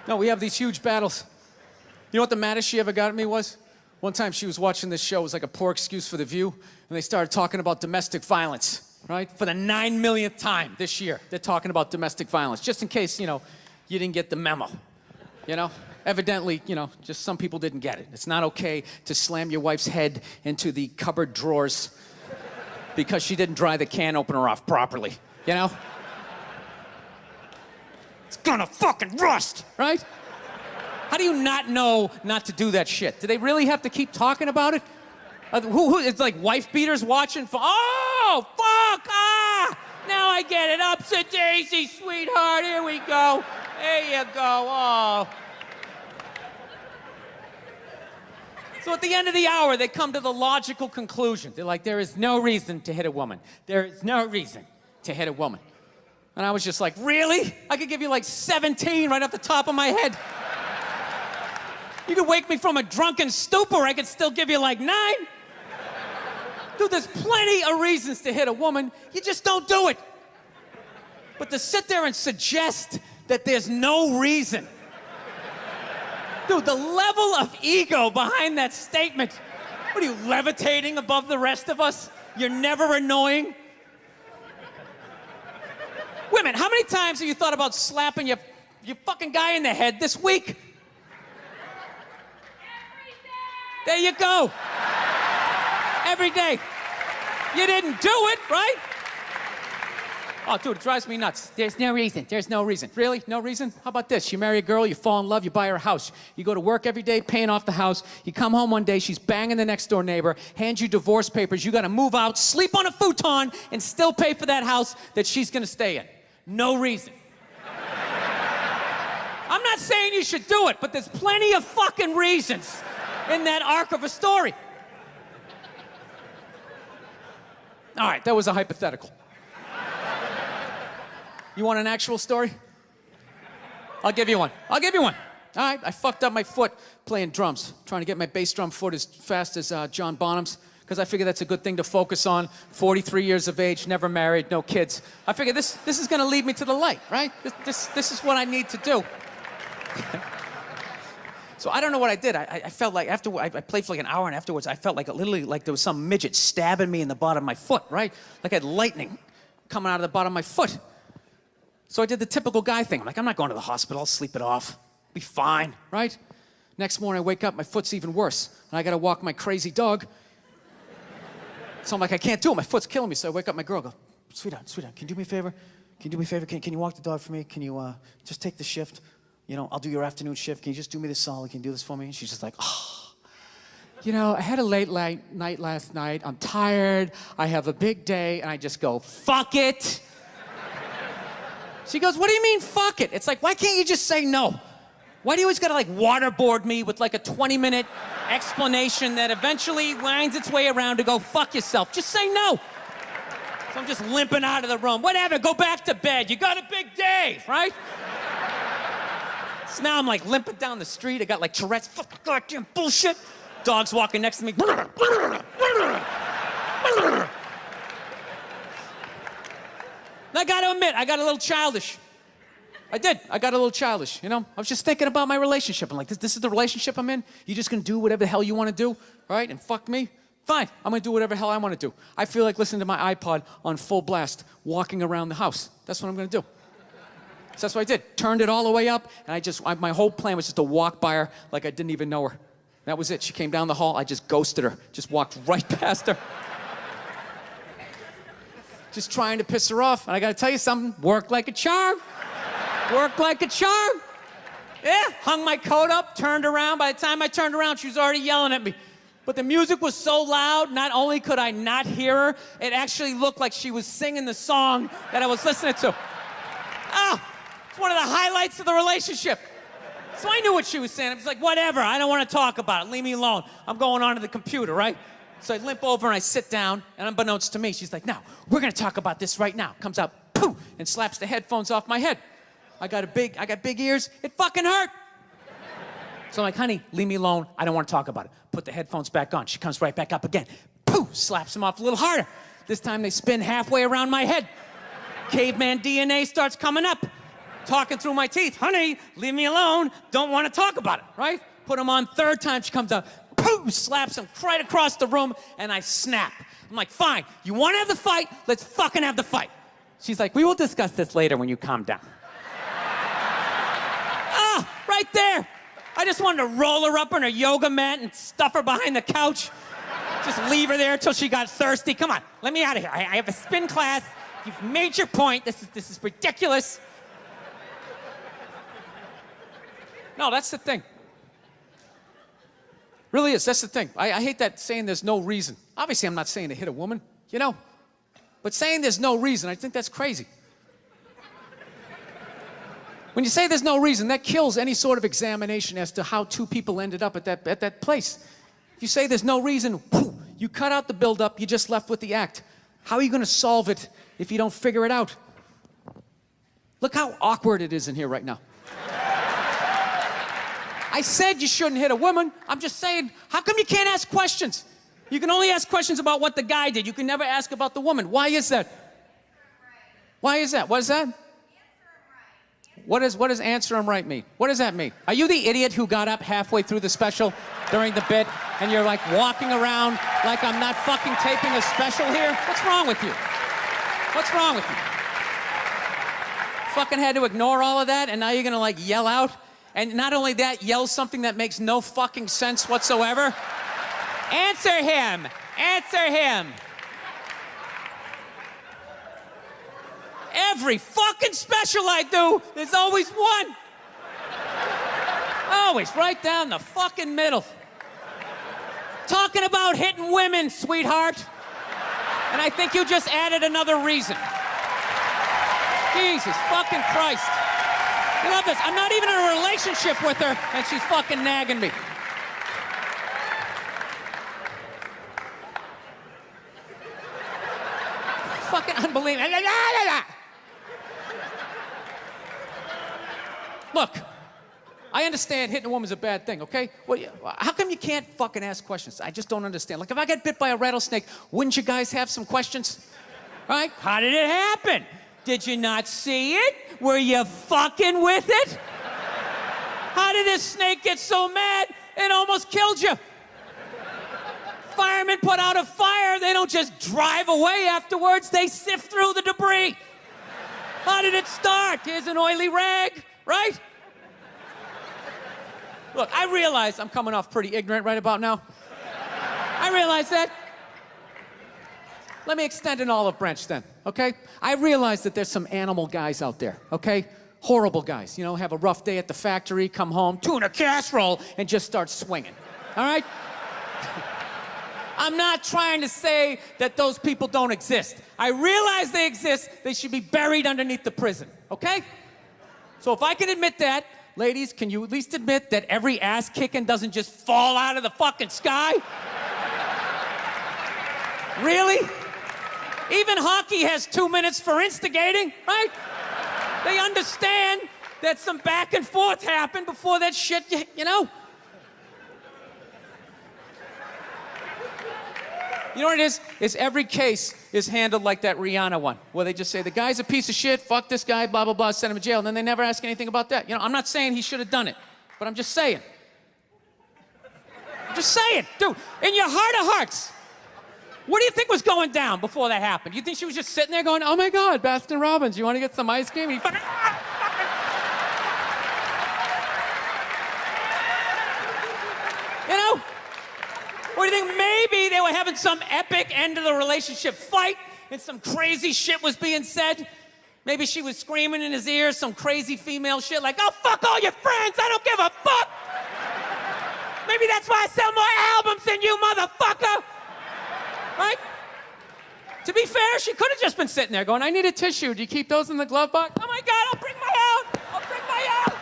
No, we have these huge battles. You know what the maddest she ever got at me was? One time she was watching this show, it was like a poor excuse for The View, and they started talking about domestic violence, right? For the 9 millionth time this year, they're talking about domestic violence, just in case, you didn't get the memo, Evidently, just some people didn't get it. It's not okay to slam your wife's head into the cupboard drawers because she didn't dry the can opener off properly, It's gonna fucking rust, right? How do you not know not to do that shit? Do they really have to keep talking about it? It's like wife beaters watching. Oh, fuck! Ah! Now I get it. Upset daisy, sweetheart. Here we go. There you go. Oh. So at the end of the hour, they come to the logical conclusion. They're like, there is no reason to hit a woman. There is no reason to hit a woman. And I was just like, really? I could give you like 17 right off the top of my head. You could wake me from a drunken stupor, I could still give you like 9. Dude, there's plenty of reasons to hit a woman. You just don't do it. But to sit there and suggest that there's no reason. Dude, the level of ego behind that statement. What are you, levitating above the rest of us? You're never annoying? Women, how many times have you thought about slapping your fucking guy in the head this week? There you go. Every day. You didn't do it, right? Oh, dude, it drives me nuts. There's no reason. There's no reason. Really? No reason? How about this? You marry a girl, you fall in love, you buy her a house. You go to work every day, paying off the house. You come home one day, she's banging the next door neighbor, hands you divorce papers. You got to move out, sleep on a futon, and still pay for that house that she's going to stay in. No reason. I'm not saying you should do it, but there's plenty of fucking reasons in that arc of a story. All right, that was a hypothetical. You want an actual story? I'll give you one. All right, I fucked up my foot playing drums, trying to get my bass drum foot as fast as John Bonham's, because I figure that's a good thing to focus on. 43 years of age, never married, no kids. I figure this is gonna lead me to the light, right? This is what I need to do. So I don't know what I did. I felt like after I played for like an hour, and afterwards I felt like literally like there was some midget stabbing me in the bottom of my foot, right? Like I had lightning coming out of the bottom of my foot. So I did the typical guy thing. I'm like, I'm not going to the hospital. I'll sleep it off. Be fine, right? Next morning I wake up, my foot's even worse, and I got to walk my crazy dog. So I'm like, I can't do it. My foot's killing me. So I wake up my girl, go, sweetheart, can you do me a favor? Can you walk the dog for me? Can you just take the shift? I'll do your afternoon shift. Can you just do me this solid? Can you do this for me? And she's just like, oh. I had a late night last night. I'm tired. I have a big day. And I just go, fuck it. She goes, what do you mean, fuck it? It's like, why can't you just say no? Why do you always gotta like waterboard me with like a 20-minute explanation that eventually winds its way around to go, fuck yourself? Just say no. So I'm just limping out of the room. Whatever, go back to bed. You got a big day, right? So now I'm like limping down the street. I got like Tourette's, fucking goddamn bullshit. Dog's walking next to me. And I gotta admit, I got a little childish. I did. I got a little childish, I was just thinking about my relationship. I'm like, this is the relationship I'm in? You just gonna do whatever the hell you wanna do, right? And fuck me? Fine, I'm gonna do whatever the hell I wanna do. I feel like listening to my iPod on full blast, walking around the house. That's what I'm gonna do. So that's what I did. Turned it all the way up, and my whole plan was just to walk by her like I didn't even know her. That was it. She came down the hall, I just ghosted her. Just walked right past her. Just trying to piss her off. And I gotta tell you something, worked like a charm. Worked like a charm. Yeah, hung my coat up, turned around. By the time I turned around, she was already yelling at me. But the music was so loud, not only could I not hear her, it actually looked like she was singing the song that I was listening to. Oh, it's one of the highlights of the relationship. So I knew what she was saying. I was like, whatever, I don't want to talk about it. Leave me alone. I'm going onto the computer, right? So I limp over and I sit down, and unbeknownst to me, she's like, now, we're gonna talk about this right now. Comes out, poof, and slaps the headphones off my head. I got big ears, it fucking hurt. So I'm like, honey, leave me alone, I don't wanna talk about it. Put the headphones back on, she comes right back up again. Poof, slaps them off a little harder. This time they spin halfway around my head. Caveman DNA starts coming up. talking through my teeth. Honey, leave me alone. Don't want to talk about it, right? Put him on. Third time she comes out, boom, slaps him right across the room, and I snap. I'm like, fine, you want to have the fight? Let's fucking have the fight. She's like, we will discuss this later when you calm down. Right there. I just wanted to roll her up on her yoga mat and stuff her behind the couch. Just leave her there till she got thirsty. Come on, let me out of here. I have a spin class. You've made your point. This is ridiculous. No, that's the thing. Really is, that's the thing. I hate that saying there's no reason. Obviously, I'm not saying to hit a woman, you know? But saying there's no reason, I think that's crazy. When you say there's no reason, that kills any sort of examination as to how two people ended up at that place. If you say there's no reason, whoo, you cut out the build-up, you're just left with the act. How are you going to solve it if you don't figure it out? Look how awkward it is in here right now. I said you shouldn't hit a woman. I'm just saying, how come you can't ask questions? You can only ask questions about what the guy did. You can never ask about the woman. Why is that? Why is that? What is that? What does answer him right mean? What does that mean? Are you the idiot who got up halfway through the special during the bit and you're like walking around like I'm not fucking taping a special here? What's wrong with you? What's wrong with you? Fucking had to ignore all of that and now you're gonna like yell out? And not only that, yell something that makes no fucking sense whatsoever? Answer him! Answer him! Every fucking special I do, there's always one. Always, right down the fucking middle. Talking about hitting women, sweetheart. And I think you just added another reason. Jesus fucking Christ. I love this. I'm not even in a relationship with her, and she's fucking nagging me. Fucking unbelievable. Look, I understand hitting a woman's a bad thing, okay? Well, how come you can't fucking ask questions? I just don't understand. Like, if I get bit by a rattlesnake, wouldn't you guys have some questions? Right? How did it happen? Did you not see it? Were you fucking with it? How did this snake get so mad it almost killed you? Firemen put out a fire, they don't just drive away afterwards, they sift through the debris. How did it start? Here's an oily rag, right? Look, I realize I'm coming off pretty ignorant right about now. I realize that. Let me extend an olive branch then, okay? I realize that there's some animal guys out there, okay? Horrible guys, you know, have a rough day at the factory, come home, tuna casserole, and just start swinging, all right? I'm not trying to say that those people don't exist. I realize they exist. They should be buried underneath the prison, okay? So if I can admit that, ladies, can you at least admit that every ass kicking doesn't just fall out of the fucking sky? Really? Even hockey has 2 minutes for instigating, right? They understand that some back and forth happened before that shit, you know? You know what it is? Is every case is handled like that Rihanna one, where they just say, the guy's a piece of shit, fuck this guy, blah, blah, blah, send him to jail, and then they never ask anything about that. You know, I'm not saying he should have done it, but I'm just saying. I'm just saying, dude, in your heart of hearts, what do you think was going down before that happened? You think she was just sitting there going, oh my God, Baskin Robbins, you want to get some ice cream? You know? Or do you think maybe they were having some epic end of the relationship fight and some crazy shit was being said? Maybe she was screaming in his ear some crazy female shit like, oh, fuck all your friends, I don't give a fuck. Maybe that's why I sell more albums than you, motherfucker. Right? To be fair, she could have just been sitting there going, I need a tissue. Do you keep those in the glove box? Oh my God, I'll bring my out. I'll bring my out.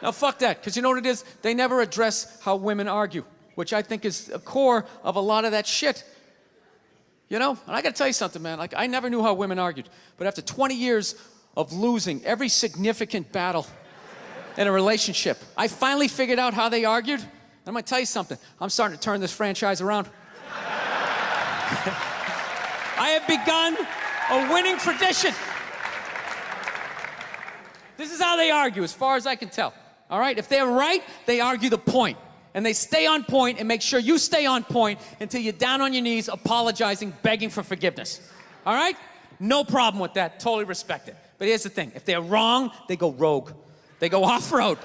Now, fuck that, because you know what it is? They never address how women argue, which I think is a core of a lot of that shit. You know? And I gotta tell you something, man. Like, I never knew how women argued, but after 20 years of losing every significant battle in a relationship, I finally figured out how they argued. And I'm gonna tell you something. I'm starting to turn this franchise around. I have begun A winning tradition. This is how they argue, as far as I can tell. All right? If they're right, they argue the point. And they stay on point and make sure you stay on point until you're down on your knees, apologizing, begging for forgiveness. All right? No problem with that. Totally respect it. But here's the thing. If they're wrong, they go rogue. They go off-road.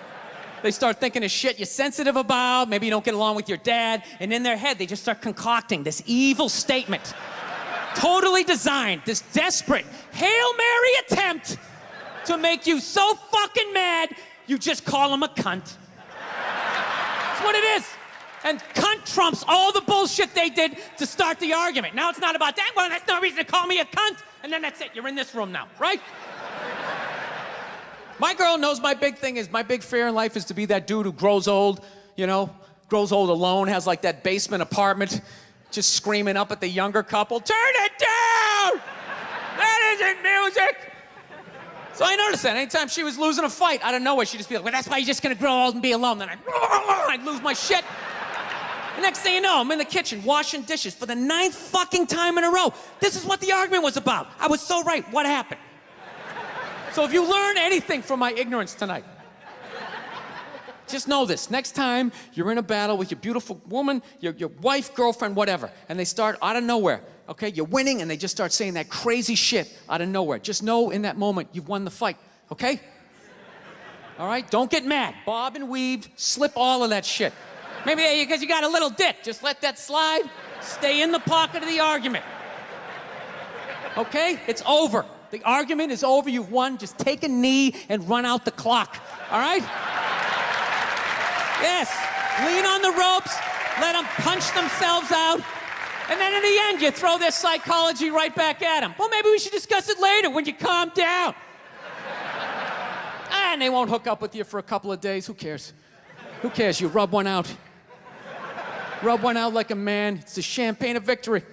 They start thinking of shit you're sensitive about. Maybe you don't get along with your dad. And in their head, they just start concocting this evil statement. Totally designed, this desperate Hail Mary attempt to make you so fucking mad, you just call him a cunt. That's what it is. And cunt trumps all the bullshit they did to start the argument. Now it's not about that. Well, that's no reason to call me a cunt. And then that's it. You're in this room now, right? My girl knows my big fear in life is to be that dude who grows old, you know, grows old alone, has like that basement apartment, just screaming up at the younger couple, turn it down! That isn't music! So I noticed that anytime she was losing a fight, out of nowhere, she'd just be like, well, that's why you're just gonna grow old and be alone. Then I'd lose my shit. The next thing you know, I'm in the kitchen washing dishes for the 9th fucking time in a row. This is what the argument was about. I was so right. What happened? So if you learn anything from my ignorance tonight, just know this. Next time you're in a battle with your beautiful woman, your wife, girlfriend, whatever, and they start out of nowhere, okay? You're winning and they just start saying that crazy shit out of nowhere. Just know in that moment you've won the fight, okay? All right? Don't get mad. Bob and weave, slip all of that shit. Maybe because you got a little dick. Just let that slide. Stay in the pocket of the argument. Okay? It's over. The argument is over. You've won. Just take a knee and run out the clock. All right? Yes. Lean on the ropes. Let them punch themselves out. And then in the end, you throw their psychology right back at them. Well, maybe we should discuss it later when you calm down. And they won't hook up with you for a couple of days. Who cares? Who cares? You rub one out. Rub one out like a man. It's the champagne of victory.